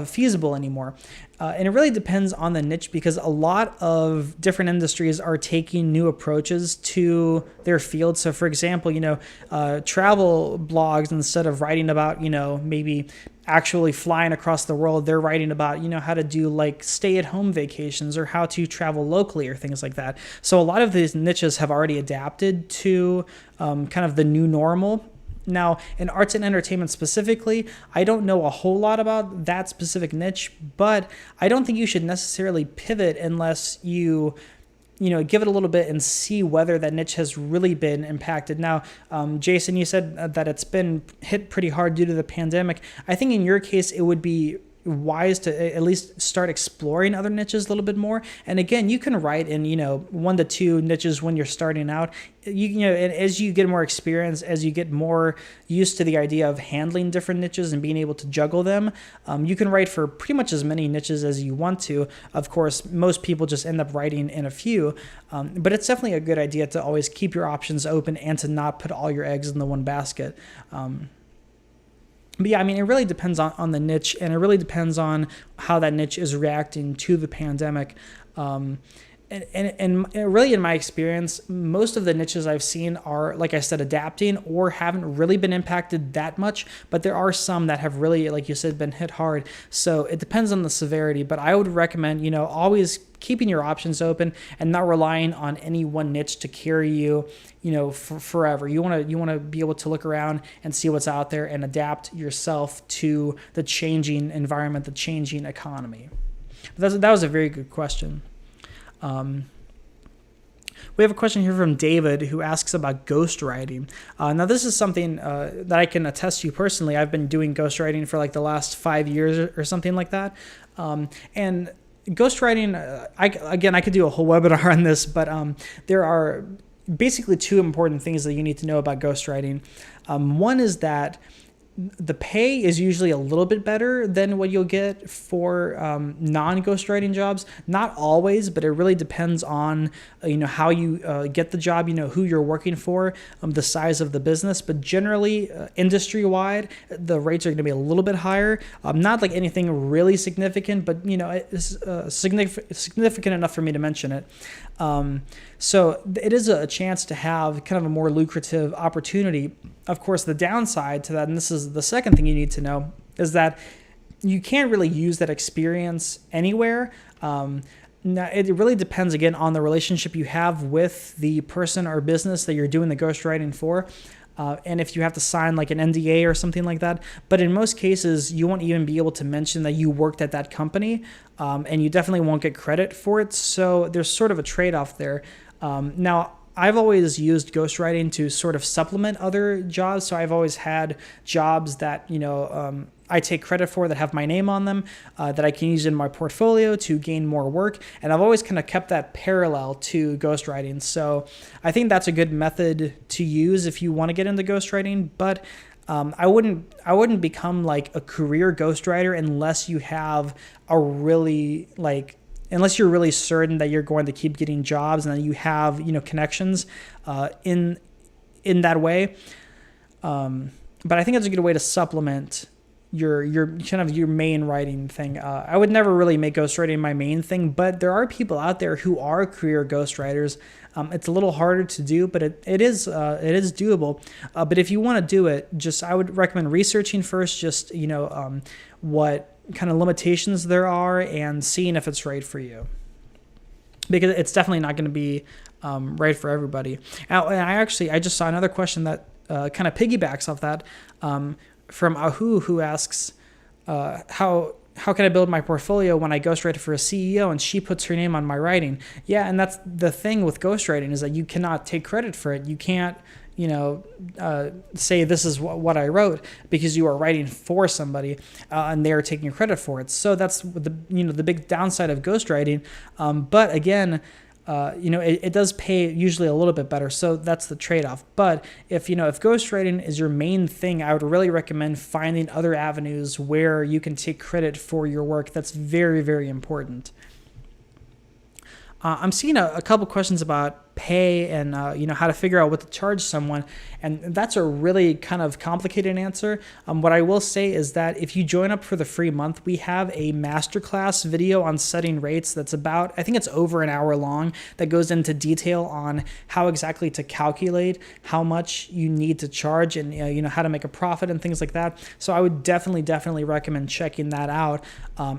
feasible anymore. And it really depends on the niche, because a lot of different industries are taking new approaches to their field. So for example, travel blogs, instead of writing about, maybe actually flying across the world, they're writing about, how to do like stay-at-home vacations or how to travel locally or things like that. So a lot of these niches have already adapted to kind of the new normal. Now, in arts and entertainment specifically, I don't know a whole lot about that specific niche, but I don't think you should necessarily pivot unless you give it a little bit and see whether that niche has really been impacted. Now, Jason, you said that it's been hit pretty hard due to the pandemic. I think in your case, it would be wise to at least start exploring other niches a little bit more. And again, you can write in 1 to 2 niches when you're starting out. And as you get more experience, as you get more used to the idea of handling different niches and being able to juggle them, you can write for pretty much as many niches as you want to. Of course, most people just end up writing in a few, but it's definitely a good idea to always keep your options open and to not put all your eggs in the one basket. But yeah, it really depends on the niche, and it really depends on how that niche is reacting to the pandemic. And really, in my experience, most of the niches I've seen are, like I said, adapting or haven't really been impacted that much. But there are some that have really, like you said, been hit hard. So it depends on the severity. But I would recommend, always keeping your options open and not relying on any one niche to carry you, for forever. You want to be able to look around and see what's out there and adapt yourself to the changing environment, the changing economy. That was a very good question. We have a question here from David, who asks about ghostwriting. Now, this is something that I can attest to personally. I've been doing ghostwriting for like the last 5 years or something like that. And ghostwriting, I could do a whole webinar on this, but there are basically 2 important things that you need to know about ghostwriting. One is that the pay is usually a little bit better than what you'll get for non-ghostwriting jobs. Not always, but it really depends on how you get the job, who you're working for, the size of the business. But generally, industry-wide, the rates are going to be a little bit higher. Not like anything really significant, but it's significant enough for me to mention it. So it is a chance to have kind of a more lucrative opportunity. Of course, the downside to that, and this is the second thing you need to know, is that you can't really use that experience anywhere. Now, it really depends, again, on the relationship you have with the person or business that you're doing the ghostwriting for. And if you have to sign like an NDA or something like that. But in most cases, you won't even be able to mention that you worked at that company, and you definitely won't get credit for it. So there's sort of a trade-off there. Now, I've always used ghostwriting to sort of supplement other jobs. So I've always had jobs that, I take credit for, that have my name on them, that I can use in my portfolio to gain more work. And I've always kind of kept that parallel to ghostwriting. So I think that's a good method to use if you want to get into ghostwriting. But I wouldn't become like a career ghostwriter unless you have unless you're really certain that you're going to keep getting jobs and that you have, connections in that way. But I think it's a good way to supplement your kind of your main writing thing. I would never really make ghostwriting my main thing, but there are people out there who are career ghostwriters. It's a little harder to do, but it is doable. But if you want to do it, I would recommend researching first, what kind of limitations there are and seeing if it's right for you, because it's definitely not going to be right for everybody. Now, I just saw another question that kind of piggybacks off that, from Ahu, who asks, how can I build my portfolio when I ghostwrite for a CEO and she puts her name on my writing? Yeah, and that's the thing with ghostwriting, is that you cannot take credit for it. You can't, say this is what I wrote, because you are writing for somebody and they're taking credit for it. So that's the big downside of ghostwriting. But again, it does pay usually a little bit better. So that's the trade-off. But if ghostwriting is your main thing, I would really recommend finding other avenues where you can take credit for your work. That's very, very important. I'm seeing a couple questions about pay and how to figure out what to charge someone, and that's a really kind of complicated answer. What I will say is that if you join up for the free month, we have a masterclass video on setting rates that's about, I think it's over an hour long, that goes into detail on how exactly to calculate how much you need to charge and how to make a profit and things like that. So I would definitely recommend checking that out.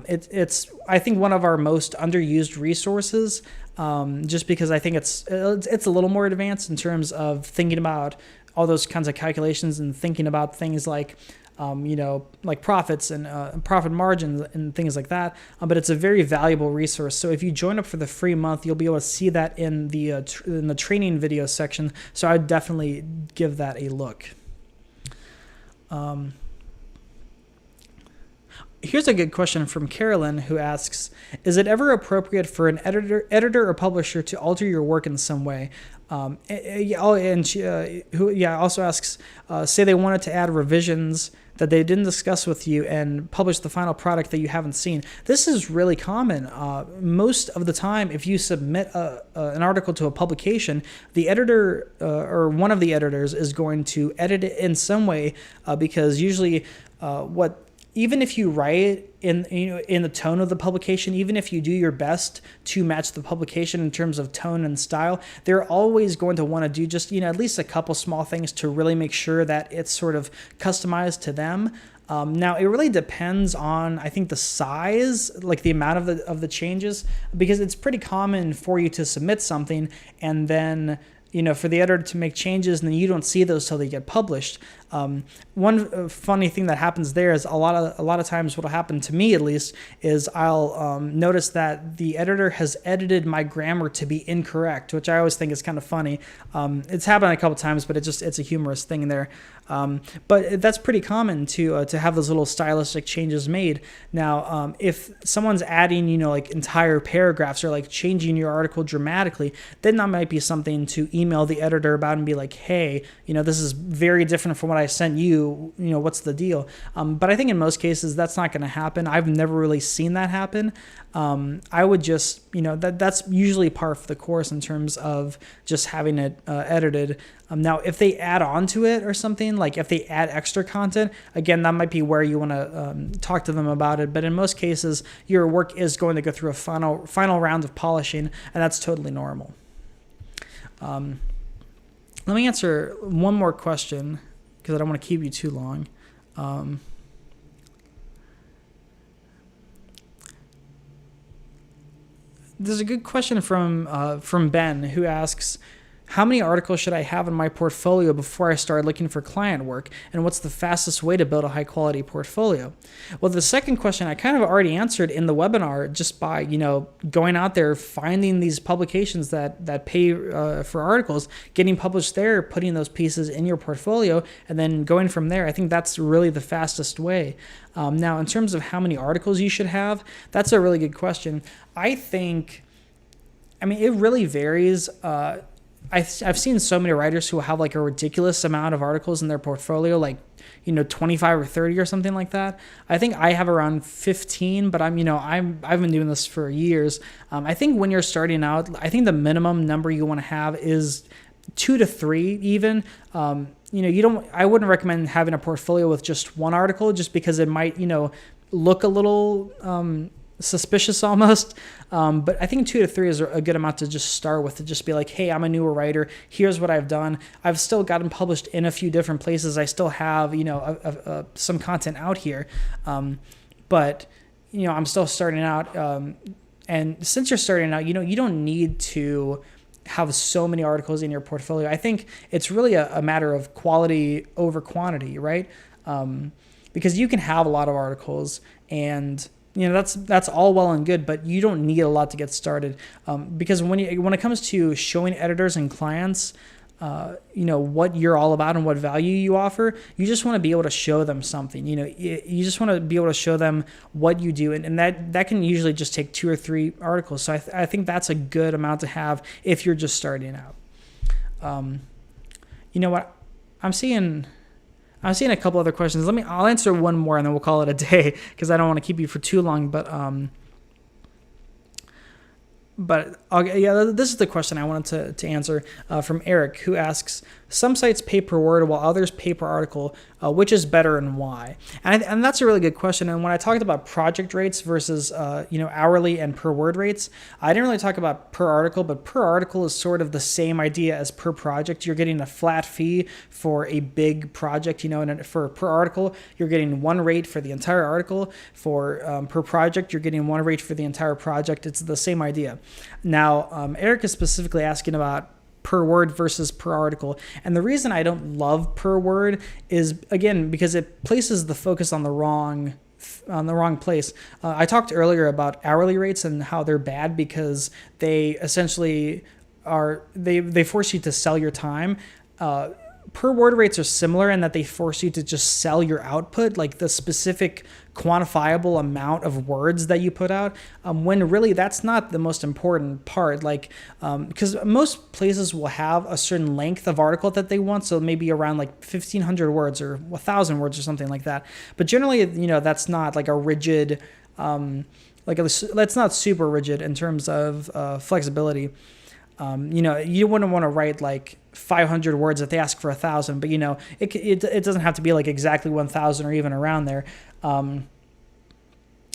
It's I think one of our most underused resources. Just because I think it's a little more advanced in terms of thinking about all those kinds of calculations and thinking about things like, like profits and profit margins and things like that. But it's a very valuable resource. So if you join up for the free month, you'll be able to see that in the training video section. So I would definitely give that a look. Here's a good question from Carolyn, who asks, is it ever appropriate for an editor or publisher to alter your work in some way? And she also asks, say they wanted to add revisions that they didn't discuss with you and publish the final product that you haven't seen. This is really common. Most of the time, if you submit an article to a publication, the editor or one of the editors is going to edit it in some way because usually even if you write in the tone of the publication, even if you do your best to match the publication in terms of tone and style, they're always going to want to do just at least a couple small things to really make sure that it's sort of customized to them. Now it really depends on, I think, the size, like the amount of the changes, because it's pretty common for you to submit something and then for the editor to make changes, and then you don't see those till they get published. One funny thing that happens there is a lot of times what will happen to me, at least, is I'll notice that the editor has edited my grammar to be incorrect, which I always think is kind of funny. It's happened a couple times, but it's a humorous thing there. But that's pretty common to have those little stylistic changes made. Now, if someone's adding, like entire paragraphs or like changing your article dramatically, then that might be something to email the editor about and be like, hey, this is very different from what I sent you, what's the deal? But I think in most cases that's not going to happen. I've never really seen that happen. I would just, that's usually par for the course in terms of just having it edited. Now, if they add on to it or something, like if they add extra content, again, that might be where you want to talk to them about it. But in most cases, your work is going to go through a final round of polishing, and that's totally normal. Let me answer one more question because I don't want to keep you too long. There's a good question from Ben, who asks, how many articles should I have in my portfolio before I start looking for client work? And what's the fastest way to build a high quality portfolio? Well, the second question I kind of already answered in the webinar just by, going out there, finding these publications that pay for articles, getting published there, putting those pieces in your portfolio, and then going from there. I think that's really the fastest way. Now, in terms of how many articles you should have, that's a really good question. it really varies. I've seen so many writers who have like a ridiculous amount of articles in their portfolio, like 25 or 30 or something like that. I think I have around 15, but I've been doing this for years. I think when you're starting out, I think the minimum number you want to have is 2 to 3 even. I wouldn't recommend having a portfolio with just one article just because it might, look a little suspicious almost. But I think 2 to 3 is a good amount to just start with, to just be like, hey, I'm a newer writer. Here's what I've done. I've still gotten published in a few different places. I still have, some content out here. But I'm still starting out. And since you're starting out, you don't need to have so many articles in your portfolio. I think it's really a matter of quality over quantity, right? Because you can have a lot of articles and that's all well and good, but you don't need a lot to get started. Because when it comes to showing editors and clients, what you're all about and what value you offer. You just want to be able to show them something. You just want to be able to show them what you do, and that can usually just take 2 or 3 articles. So I think that's a good amount to have if you're just starting out. You know what? I'm seeing a couple other questions. I'll answer one more and then we'll call it a day because I don't want to keep you for too long. This is the question I wanted to answer from Eric, who asks, some sites pay per word while others pay per article. Which is better and why? And that's a really good question. And when I talked about project rates versus hourly and per word rates, I didn't really talk about per article, but per article is sort of the same idea as per project. You're getting a flat fee for a big project, and for per article, you're getting one rate for the entire article. For per project, you're getting one rate for the entire project. It's the same idea. Now, Eric is specifically asking about per word versus per article. And the reason I don't love per word is, again, because it places the focus on the wrong place. I talked earlier about hourly rates and how they're bad because they essentially they force you to sell your time. Per word rates are similar in that they force you to just sell your output, like the specific quantifiable amount of words that you put out, when really that's not the most important part. Because most places will have a certain length of article that they want, so maybe around like 1,500 words or 1,000 words or something like that. But generally, that's not like a rigid, that's not super rigid in terms of flexibility. You wouldn't want to write like 500 words if they ask for 1,000, but it doesn't have to be like exactly 1,000 or even around there. But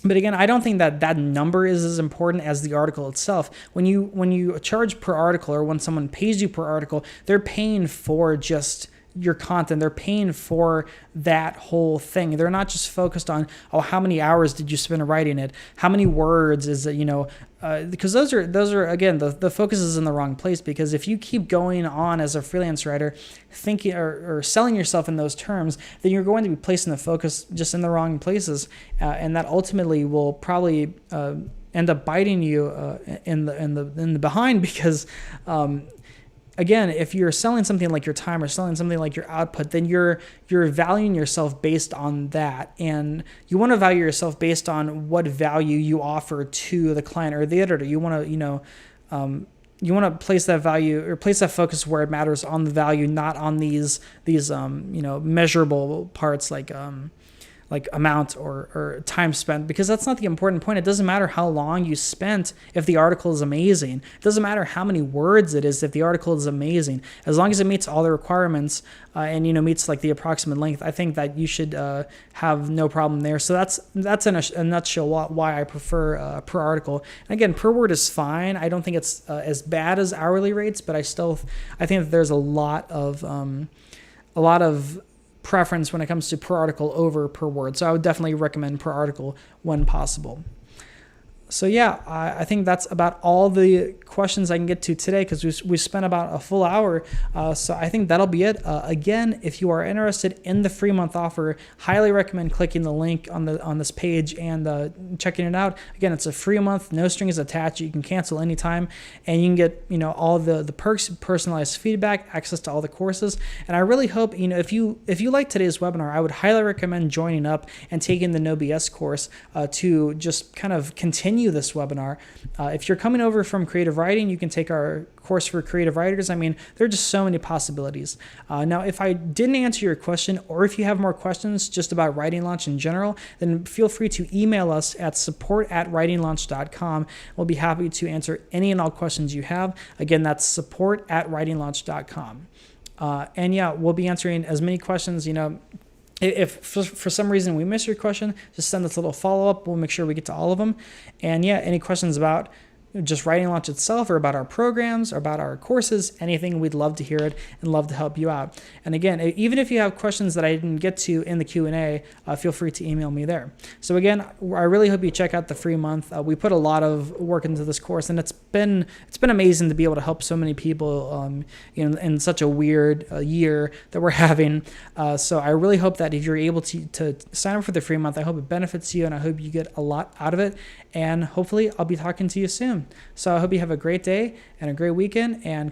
again, I don't think that number is as important as the article itself. When you charge per article, or when someone pays you per article, they're paying for just your content. They're paying for that whole thing. They're not just focused on, how many hours did you spend writing it? How many words is it, because those are again, the focus is in the wrong place, because if you keep going on as a freelance writer thinking or selling yourself in those terms, then you're going to be placing the focus just in the wrong places. And that ultimately will probably end up biting you in the behind, because again, if you're selling something like your time or selling something like your output, then you're valuing yourself based on that. And you want to value yourself based on what value you offer to the client or the editor. You want to, place that value or place that focus where it matters, on the value, not on these measurable parts like amount or time spent, because that's not the important point. It doesn't matter how long you spent if the article is amazing. It doesn't matter how many words it is if the article is amazing. As long as it meets all the requirements and meets like the approximate length, I think that you should have no problem there. So that's in a nutshell why I prefer per article. And again, per word is fine. I don't think it's as bad as hourly rates, but I think that there's a lot of preference when it comes to per article over per word. So I would definitely recommend per article when possible. So yeah, I think that's about all the questions I can get to today, because we spent about a full hour. So I think that'll be it. Again, if you are interested in the free month offer, highly recommend clicking the link on this page and checking it out. Again, it's a free month, no strings attached. You can cancel anytime, and you can get all the perks, personalized feedback, access to all the courses. And I really hope if you like today's webinar, I would highly recommend joining up and taking the No BS course to just kind of continue this webinar. If you're coming over from creative writing, you can take our course for creative writers. I mean, there are just so many possibilities. Now, if I didn't answer your question, or if you have more questions just about Writing Launch in general, then feel free to email us at support@writinglaunch.com. We'll be happy to answer any and all questions you have. Again, that's support@writinglaunch.com. And yeah, we'll be answering as many questions, If for some reason we miss your question, just send us a little follow-up. We'll make sure we get to all of them. And yeah, any questions about just Writing Launch itself, or about our programs, or about our courses, anything, we'd love to hear it and love to help you out. And again, even if you have questions that I didn't get to in the Q&A, feel free to email me there. So again, I really hope you check out the free month. We put a lot of work into this course, and it's been amazing to be able to help so many people in such a weird year that we're having. So I really hope that if you're able to sign up for the free month, I hope it benefits you, and I hope you get a lot out of it. And hopefully I'll be talking to you soon. So I hope you have a great day and a great weekend, and